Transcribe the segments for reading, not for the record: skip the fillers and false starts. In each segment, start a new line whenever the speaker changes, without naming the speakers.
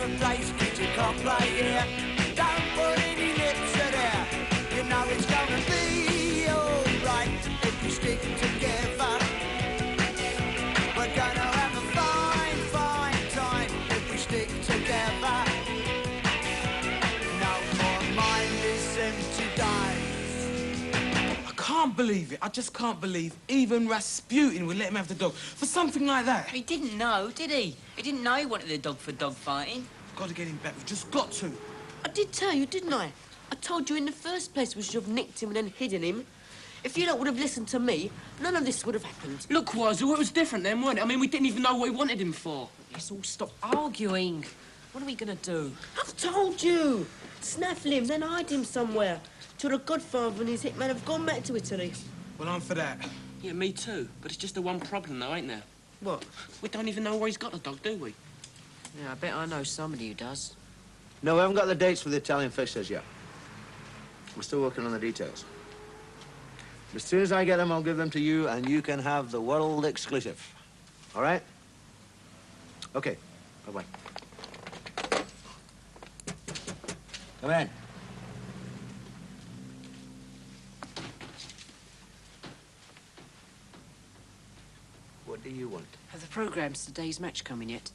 the place, kid, you can't play here. Don't put any lips to there. You know it's gonna be alright if you stick together. We're gonna have a fine, fine time if we stick together. No more mindless empty days.
I can't believe it. I just can't believe even Rasputin would let him have the dog for something like that.
He didn't know, did he? He didn't know he wanted the dog for dog fighting.
We've got to get him back. We've just got to.
I did tell you, didn't I? I told you in the first place we should have nicked him and then hidden him. If you lot would have listened to me, none of this would have happened.
Look, Wazoo, it was different then, wasn't it? I mean, we didn't even know what we wanted him for.
Let's all stop arguing. What are we going to do? I've told you. Snaffle him, then hide him somewhere. Till the Godfather and his hitman have gone back to Italy.
Well, I'm for that.
Yeah, me too. But it's just the one problem, though, ain't there?
What?
We don't even know where he's got the dog, do we?
Yeah, I bet I know somebody who does.
No, we haven't got the dates for the Italian fixers yet. We're still working on the details. As soon as I get them, I'll give them to you, and you can have the world exclusive. All right? Okay. Bye-bye. Come in. What do you want?
Have the programmes today's match coming yet?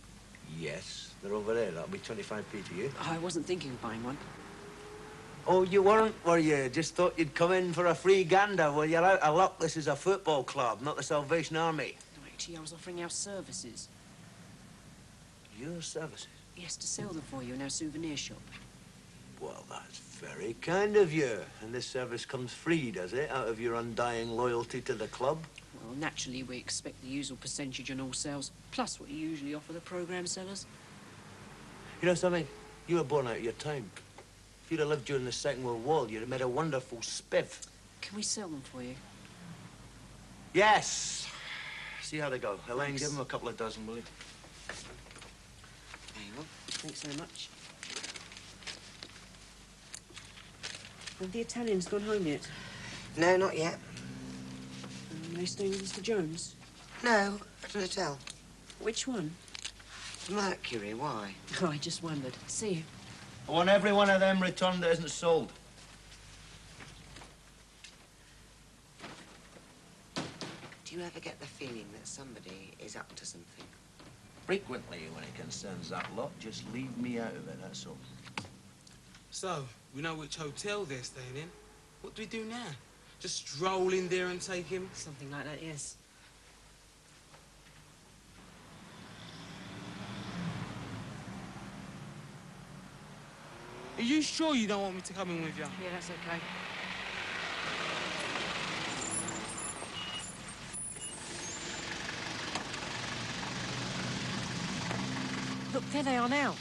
Yes, they're over there. That'll be 25p to you.
I wasn't thinking of buying one.
Oh, you weren't, were you? Just thought you'd come in for a free gander. Well, you're out of luck. This is a football club, not the Salvation Army.
No, actually, I was offering our services.
Your services?
Yes, to sell them for you in our souvenir shop.
Well, that's very kind of you. And this service comes free, does it, out of your undying loyalty to the club?
Well, naturally, we expect the usual percentage on all sales, plus what you usually offer the programme sellers.
You know something? You were born out of your time. If you'd have lived during the Second World War, you'd have made a wonderful spiff.
Can we sell them for you?
Yes. See how they go. Elaine, give them a couple of dozen, will you?
There you go. Thanks very much. Have the Italians gone home yet?
No, not yet.
Are they staying with Mr. Jones?
No, at an hotel.
Which one?
The Mercury, why?
Oh, I just wondered. See you.
I want every one of them returned that isn't sold.
Do you ever get the feeling that somebody is up to something?
Frequently, when it concerns that lot, just leave me out of it, that's all.
So, we know which hotel they're staying in. What do we do now? Just stroll in there and take him?
Something like that, yes.
Are you sure you don't want me to come in with you?
Yeah, that's okay. Look, there they are now.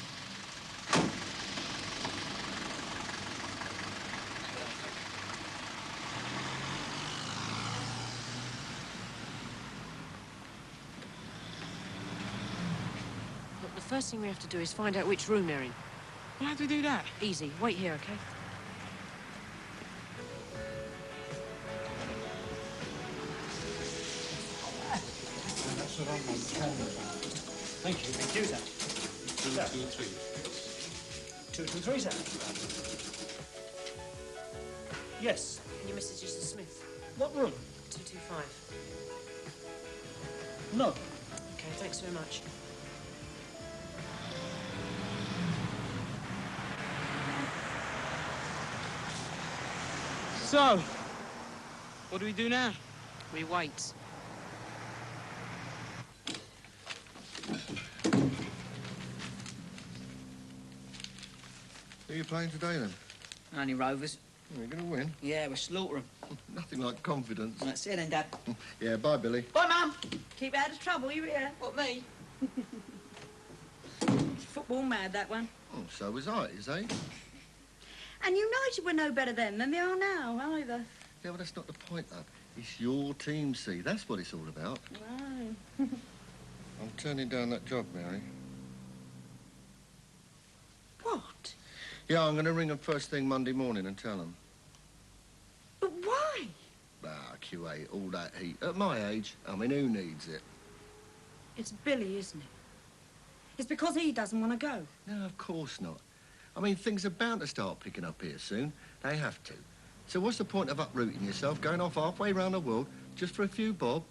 Look, the first thing we have to do is find out which room they're in.
Well, how do we do that?
Easy. Wait here, okay?
That's what I'm on the camera about. Thank you. Thank you, sir. 223. 223, sir. Yes.
Can you message Mr. Smith?
What room?
225.
No.
Okay, thanks very much.
So, what do we do now?
We wait.
Who are you playing today, then?
Only Rovers.
You're going to win.
Yeah, we'll slaughter them.
Nothing like confidence.
That's it then, Dad.
Yeah, bye, Billy.
Bye, Mum.
Keep out of trouble, you hear?
What, me?
Football mad, that one.
Oh, so was I, is he?
And United were no better then than they are now, either.
Yeah, well, that's not the point, though. It's your team, see. That's what it's all about.
No.
I'm turning down that job, Mary.
What?
Yeah, I'm going to ring them first thing Monday morning and tell them.
But why?
Ah, QA, all that heat. At my age, I mean, who needs it?
It's Billy, isn't it? It's because he doesn't want to go.
No, of course not. I mean, things are bound to start picking up here soon. They have to. So what's the point of uprooting yourself, going off halfway around the world just for a few bob?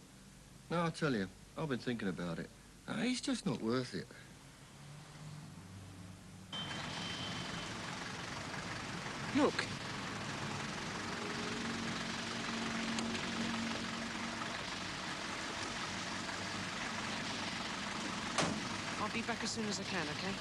No, I tell you, I've been thinking about it. It's just not worth it.
Look. I'll be back as soon as I can, okay?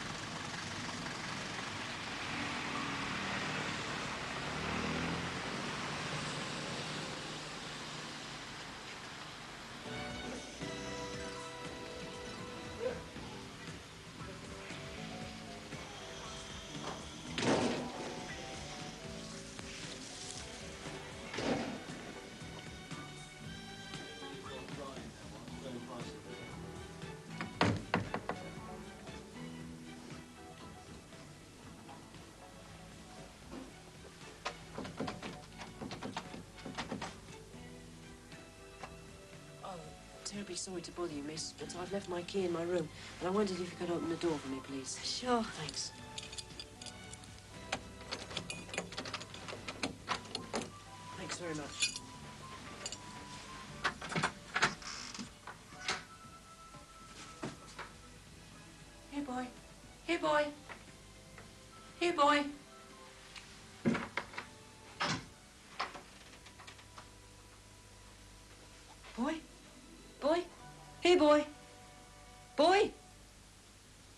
Terribly sorry to bother you, miss, but I've left my key in my room, and I wondered if you could open the door for me, please.
Sure.
Thanks. Thanks very much. Here, boy. Here, boy. Here, boy. Boy? Boy? Here, boy. Boy?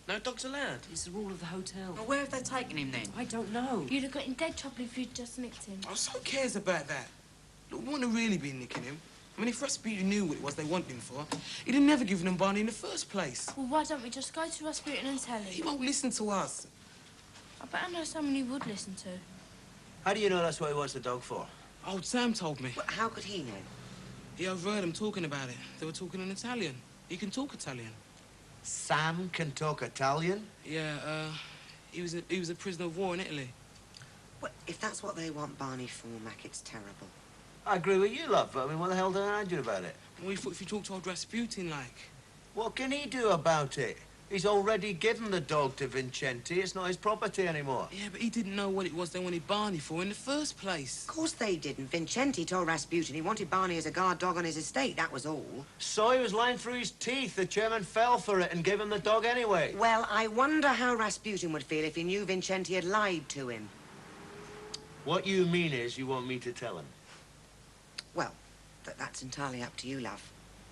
No dogs allowed?
It's the rule of the hotel.
Well, where have they taken him then?
I don't know.
You'd have got in dead trouble if you'd just nicked him.
Oh, so who cares about that? Look, we wouldn't have really been nicking him. I mean, if Rasputin knew what it was they wanted him for, he'd have never given them Barney in the first place.
Well, why don't we just go to Rasputin and tell
He
him?
won't listen to us.
I bet I know someone he would listen to.
How do you know that's what he wants the dog for?
Old Sam told me.
Well, how could he know?
He overheard them talking about it. They were talking in Italian. He can talk Italian.
Sam can talk Italian?
Yeah, he was a prisoner of war in Italy.
Well, if that's what they want Barney for, Mac, it's terrible.
I agree with you, love. I mean, what the hell did I do about it?
Well, if you talk to old Rasputin, like...
What can he do about it? He's already given the dog to Vincenti. It's not his property anymore.
Yeah, but he didn't know what it was they wanted Barney for in the first place.
Of course they didn't. Vincenti told Rasputin he wanted Barney as a guard dog on his estate, that was all.
So he was lying through his teeth. The chairman fell for it and gave him the dog anyway.
Well, I wonder how Rasputin would feel if he knew Vincenti had lied to him.
What you mean is you want me to tell him?
Well, that's entirely up to you, love.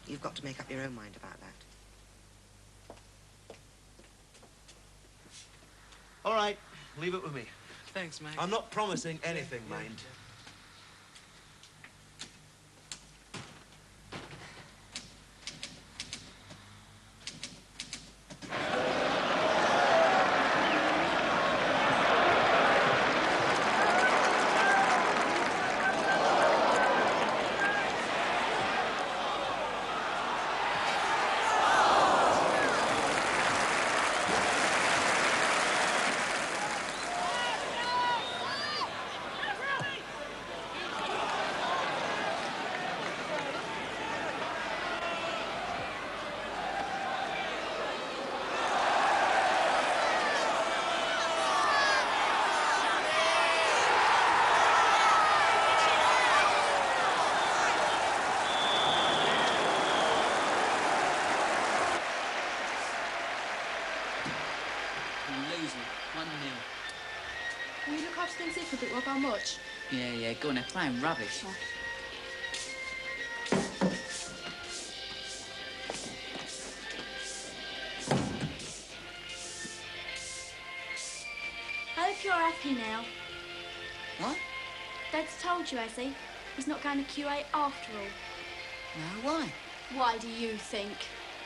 You've got to make up your own mind about that.
All right, leave it with me.
Thanks, Mac.
I'm not promising anything, mind.
How much?
Yeah, go on, they're playing rubbish.
Oh. I hope you're happy now.
What?
Dad's told you, has he? He's not going to QA after all.
No, why?
Why do you think?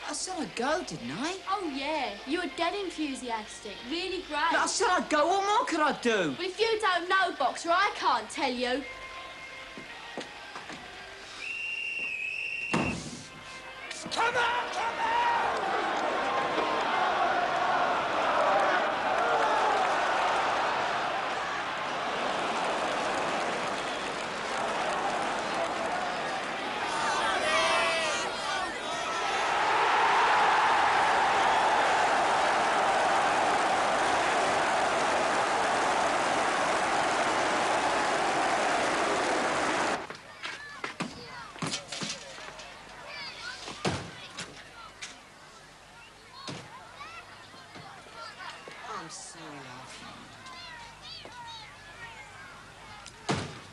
I said I'd go, didn't I?
Oh, yeah. You were dead enthusiastic. Really great.
But I said I'd go. What more could I do?
Well, if you don't know, Boxer, I can't tell you.
Come on, come on!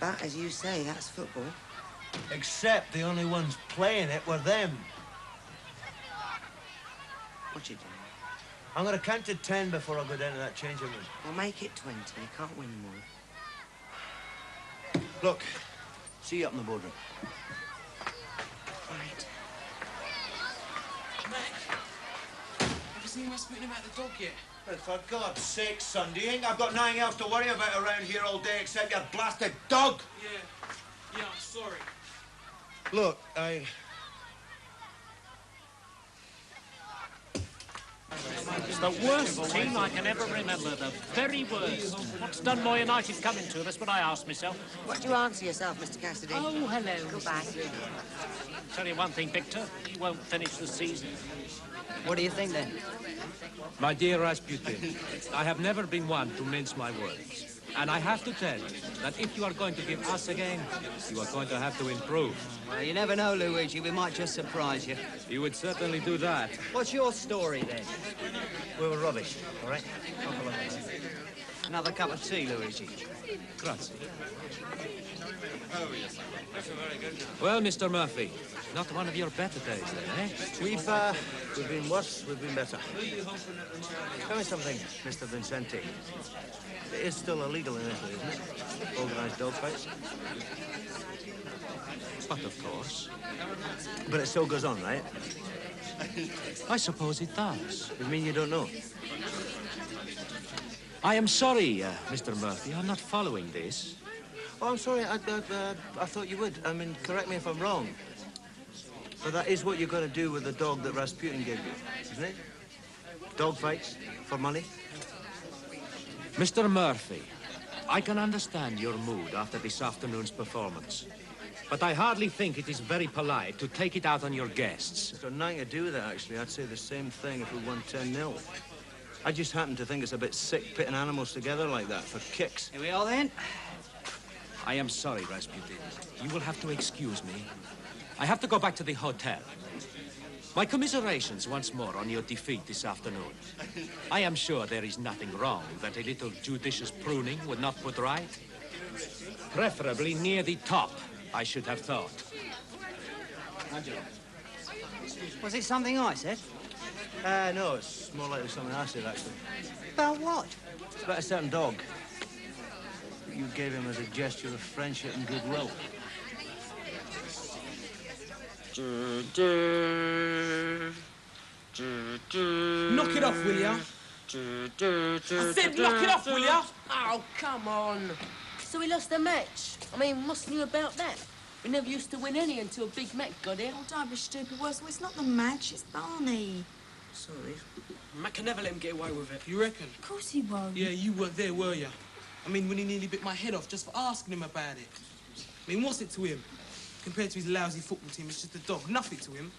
But, as you say, that's football.
Except the only ones playing it were them.
What you doing?
I'm going to count to 10 before I go down to that changing room.
Well, make it 20. You can't win more.
Look, see you up in the boardroom.
Right.
Mac, have you seen Rasputin about the dog yet?
Well, for God's sake, son, do you think I've got nothing else to worry about around here all day except your blasted dog?
Yeah, I'm sorry.
Look,
It's the worst team I can ever remember, the very worst. What's Dunmore United coming to? That's what I asked myself.
What do you answer yourself, Mr. Cassidy?
Oh, hello.
Goodbye.
Tell you one thing, Victor, you won't finish the season.
What do you think, then?
My dear Rasputin, I have never been one to mince my words. And I have to tell you that if you are going to give us a game, you are going to have to improve.
Well, you never know, Luigi. We might just surprise you.
You would certainly do that.
What's your story, then?
we were rubbish, all right?
Another cup of tea, Luigi.
Grazie. Well, Mr. Murphy, not one of your better days, then, eh?
We've been worse, we've been better. Tell me something, Mr. Vincenti. It is still illegal in Italy, isn't it? Organised dog fights.
But of course.
But it still goes on, right?
I suppose it does.
You mean you don't know?
I am sorry, Mr. Murphy. I'm not following this.
Oh, I'm sorry. I thought you would. I mean, correct me if I'm wrong. But that is what you're going to do with the dog that Rasputin gave you, isn't it? Dog fights for money?
Mr. Murphy, I can understand your mood after this afternoon's performance. But I hardly think it is very polite to take it out on your guests.
It's got nothing to do with that, actually. I'd say the same thing if we won 10-0. I just happen to think it's a bit sick pitting animals together like that for kicks.
Here we are, then.
I am sorry, Rasputin. You will have to excuse me. I have to go back to the hotel. My commiserations once more on your defeat this afternoon. I am sure there is nothing wrong that a little judicious pruning would not put right. Preferably near the top, I should have thought.
Was it something I said?
No, it's more likely something I said, actually.
About what?
It's about a certain dog that you gave him as a gesture of friendship and goodwill.
Knock it off, will ya? I said knock it off, will ya?
Oh, come on. So we lost the match. I mean, what's new about that? We never used to win any until Big Mac got here.
Oh, don't be stupid, Worse. It's not the match, it's Barney.
Sorry.
Mac can never let him get away with it.
You reckon?
Of course he won't.
Yeah, you weren't there, were ya? I mean, when he nearly bit my head off just for asking him about it. I mean, what's it to him? Compared to his lousy football team, it's just a dog. Nothing to him.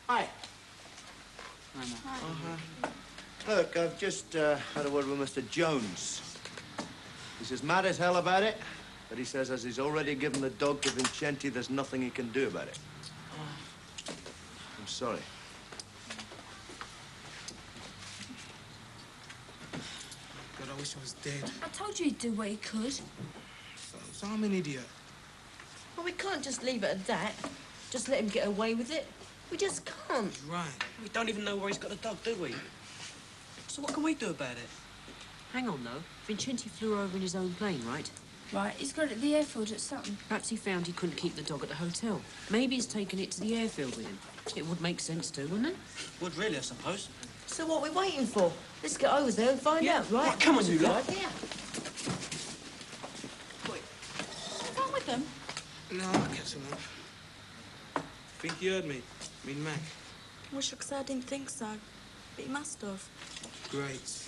Hi. Look, I've just had a word with Mr. Jones. He's as mad as hell about it, but he says as he's already given the dog to Vincenti, there's nothing he can do about it. I'm sorry.
God, I wish I was dead.
I told you he'd do what he could.
So I'm an idiot.
Well, we can't just leave it at that. Just let him get away with it. We just can't.
Right.
We don't even know where he's got the dog, do we? So what can we do about it?
Hang on, though. Vincenti flew over in his own plane, right?
Right, he's got it at the airfield at Sutton.
Perhaps he found he couldn't keep the dog at the hotel. Maybe he's taken it to the airfield with him. It would make sense too, wouldn't it?
Would really, I suppose.
So what are we waiting for? Let's get over there and find out, right?
Right, come on, you lot.
Yeah.
What's wrong with them?
No, I'll catch him up. Think he heard me? I mean, Mac.
Wish I could say I didn't think so. But he must have.
Great.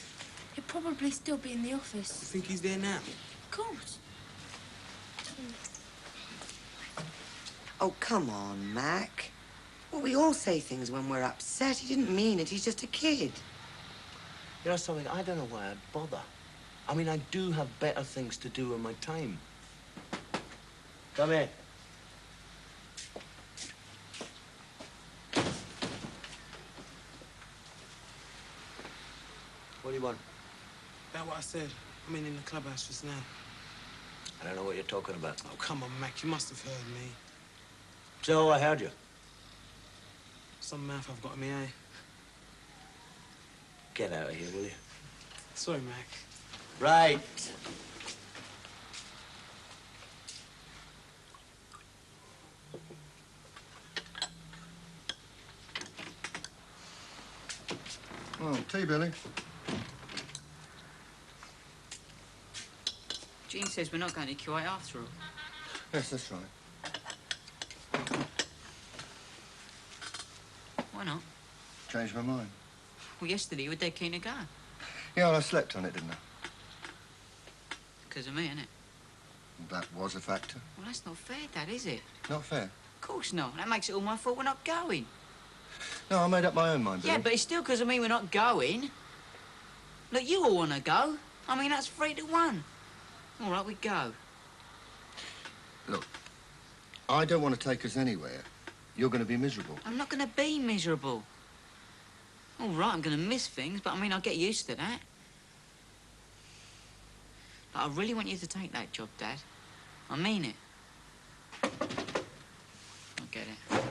He'd probably still be in the
You
office.
think he's there now?
Of course.
Oh, come on, Mac. Well, we all say things when we're upset. He didn't mean it. He's just a kid.
You know something? I don't know why I'd bother. I mean, I do have better things to do in my time. Come in. What What do you want?
About what I said. I mean, in the clubhouse just now.
I don't know what you're talking about.
Oh, come on, Mac. You must have heard me.
So, I heard you.
Some mouth I've got in my eye.
Get out of here, will you?
Sorry, Mac.
Right.
Oh, tea, Billy.
Jean says we're not going to QA after all.
Yes, that's right.
Why not?
Changed my mind.
Well, yesterday you were dead keen to go.
Yeah, well, I slept on it, didn't I?
Because of me, innit?
That was a factor.
Well, that's not fair, Dad, is it?
Not fair.
Of course not. That makes it all my fault we're not going.
No, I made up my own mind, Billy.
Yeah, but it's still because of me we're not going. Look, you all want to go. I mean, that's 3 to 1. All right, we go.
Look, I don't want to take us anywhere. You're going to be miserable.
I'm not going to be miserable. All right, I'm going to miss things, but I mean, I'll get used to that. But I really want you to take that job, Dad. I mean it. I get it.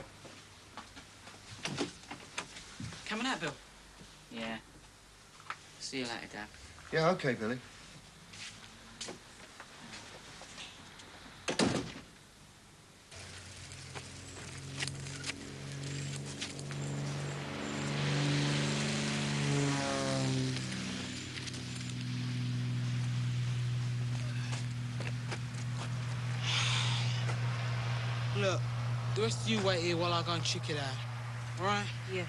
Coming out, Bill?
Yeah. See you later, Dad.
Yeah, okay, Billy.
Look, the rest of you wait here while I go and check it out. All right?
Yeah.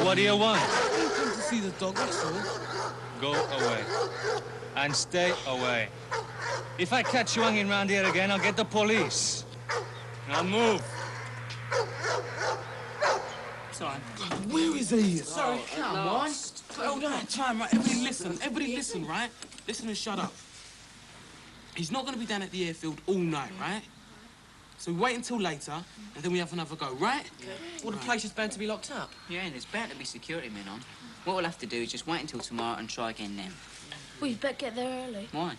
What do you want?
I come to see the dog, that's all.
Go away. And stay away. If I catch you hanging around here again, I'll get the police. Now move.
Sorry.
Where is he?
Sorry, come on.
Hold on, time, right? Everybody listen, right? Listen and shut up. He's not going to be down at the airfield all night, right? So we wait until later, and then we have another go, right?
Okay. Well, the place is bound to be locked up.
Yeah, and there's bound to be security men on. What we'll have to do is just wait until tomorrow and try again then.
Well, you'd better get there early.
Why?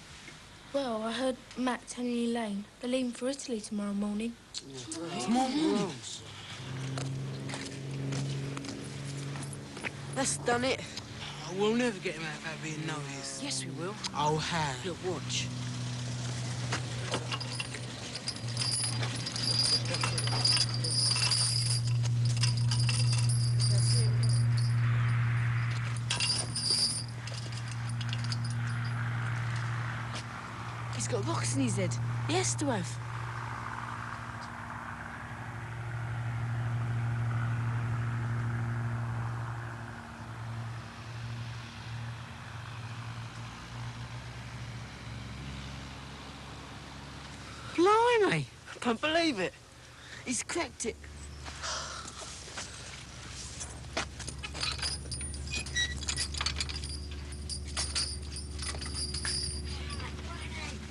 Well, I heard Matt telling Elaine they're leaving for Italy tomorrow morning.
Tomorrow morning?
That's done it.
Oh, we'll never get him out without being noticed.
Yes, we will.
Oh, how?
Look, watch. He's got a box in his head. He has to have. Blimey! I can't believe it. He's cracked it.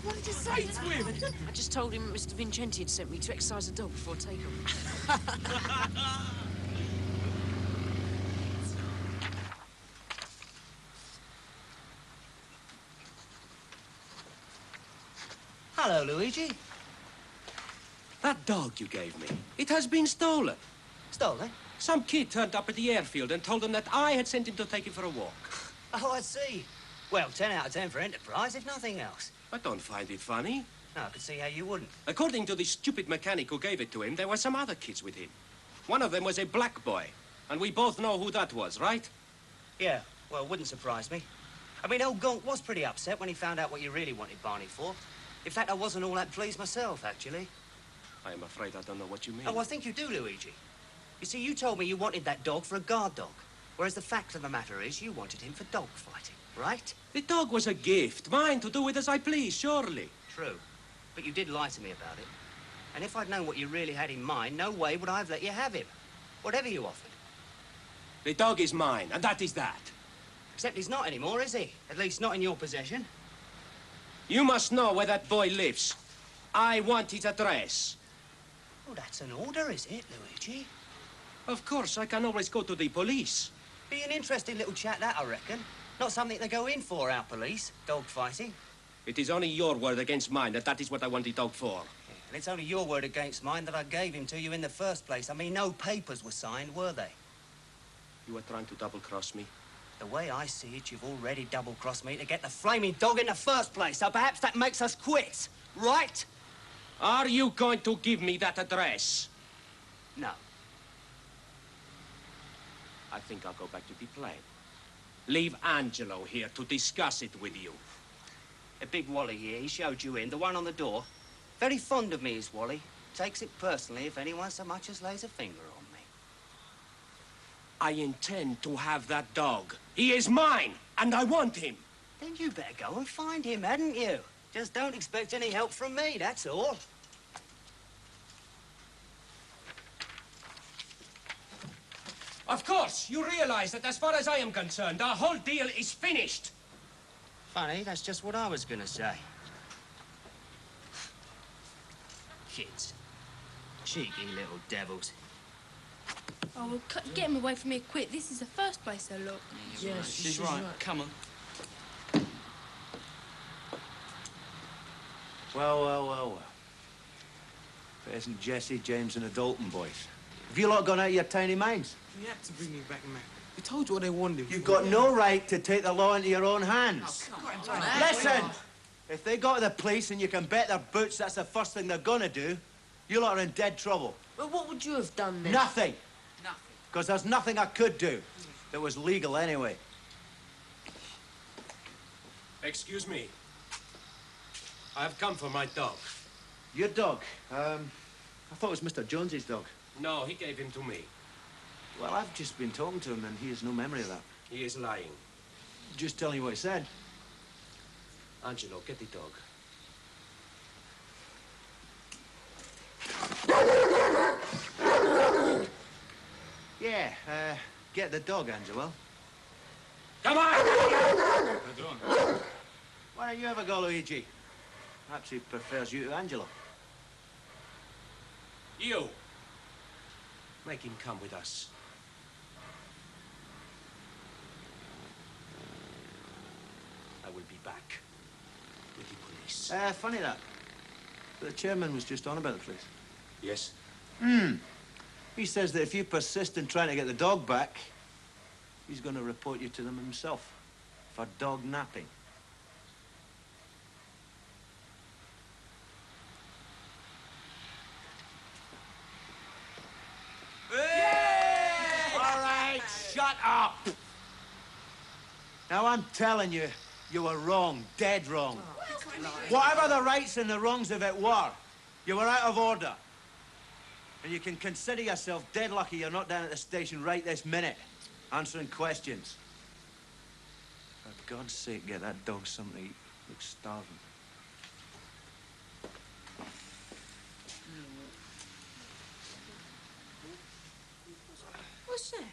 What did you say to him?
I just told him Mr. Vincenti had sent me to exercise a dog before takeoff.
Hello, Luigi.
That dog you gave me, it has been stolen.
Stolen?
Some kid turned up at the airfield and told them that I had sent him to take it for a walk.
Oh, I see. Well, 10 out of 10 for enterprise, if nothing else.
I don't find it funny.
No, I could see how you wouldn't.
According to the stupid mechanic who gave it to him, there were some other kids with him. One of them was a black boy, and we both know who that was, right?
Yeah, well, wouldn't surprise me. I mean, old Gonk was pretty upset when he found out what you really wanted Barney for. In fact, I wasn't all that pleased myself, actually.
I am afraid I don't know what you mean.
Oh, I think you do, Luigi. You see, you told me you wanted that dog for a guard dog, whereas the fact of the matter is you wanted him for dog fighting, right?
The dog was a gift, mine to do with as I please, surely.
True. But you did lie to me about it. And if I'd known what you really had in mind, no way would I have let you have him. Whatever you offered.
The dog is mine, and that is that.
Except he's not anymore, is he? At least not in your possession.
You must know where that boy lives. I want his address.
Oh, that's an order, is it, Luigi?
Of course, I can always go to the police.
Be an interesting little chat, that, I reckon. Not something they go in for, our police, dog fighting.
It is only your word against mine that is what I want the dog for.
Yeah, and it's only your word against mine that I gave him to you in the first place. I mean, no papers were signed, were they?
You are trying to double-cross me?
The way I see it, you've already double-crossed me to get the flaming dog in the first place, so perhaps that makes us quits, right?
Are you going to give me that address?
No.
I think I'll go back to the plane. Leave Angelo here to discuss it with you.
A big Wally here, he showed you in, the one on the door. Very fond of me is Wally. Takes it personally if anyone so much as lays a finger on me.
I intend to have that dog. He is mine, and I want him.
Then you better go and find him, hadn't you? Just don't expect any help from me, that's all.
Of course, you realize that as far as I am concerned, our whole deal is finished.
Funny, that's just what I was gonna say. Kids. Cheeky little devils.
Oh, well, get him away from here quick. This is the first place they'll look.
Yeah, she's right. Come on.
Well. If it isn't Jesse, James, and the Dalton boys. Have you lot gone out of your tiny minds?
You had to bring me back, man. We told you what they wanted.
You've got no right to take the law into your own hands. Listen! If they go to the police and you can bet their boots that's the first thing they're gonna do, you lot are in dead trouble.
Well, what would you have done then?
Nothing. Because there's nothing I could do that was legal anyway.
Excuse me. I have come for my dog.
Your dog? I thought it was Mr. Jones's dog.
No, he gave him to me.
Well, I've just been talking to him and he has no memory of that.
He is lying.
Just telling you what he said.
Angelo, get the dog.
Yeah, get the dog, Angelo.
Come on!
Why don't you have a go, Luigi? Perhaps he prefers you to Angelo.
You. Make him come with us. I will be back with the police.
Funny that. The chairman was just on about the police.
Yes?
He says that if you persist in trying to get the dog back, he's going to report you to them himself for dog napping. All right, shut up. Now, I'm telling you, you were wrong, dead wrong. Whatever the rights and the wrongs of it were, you were out of order. And you can consider yourself dead lucky you're not down at the station right this minute, answering questions. For God's sake, get that dog something to eat. Looks starving.
What's that?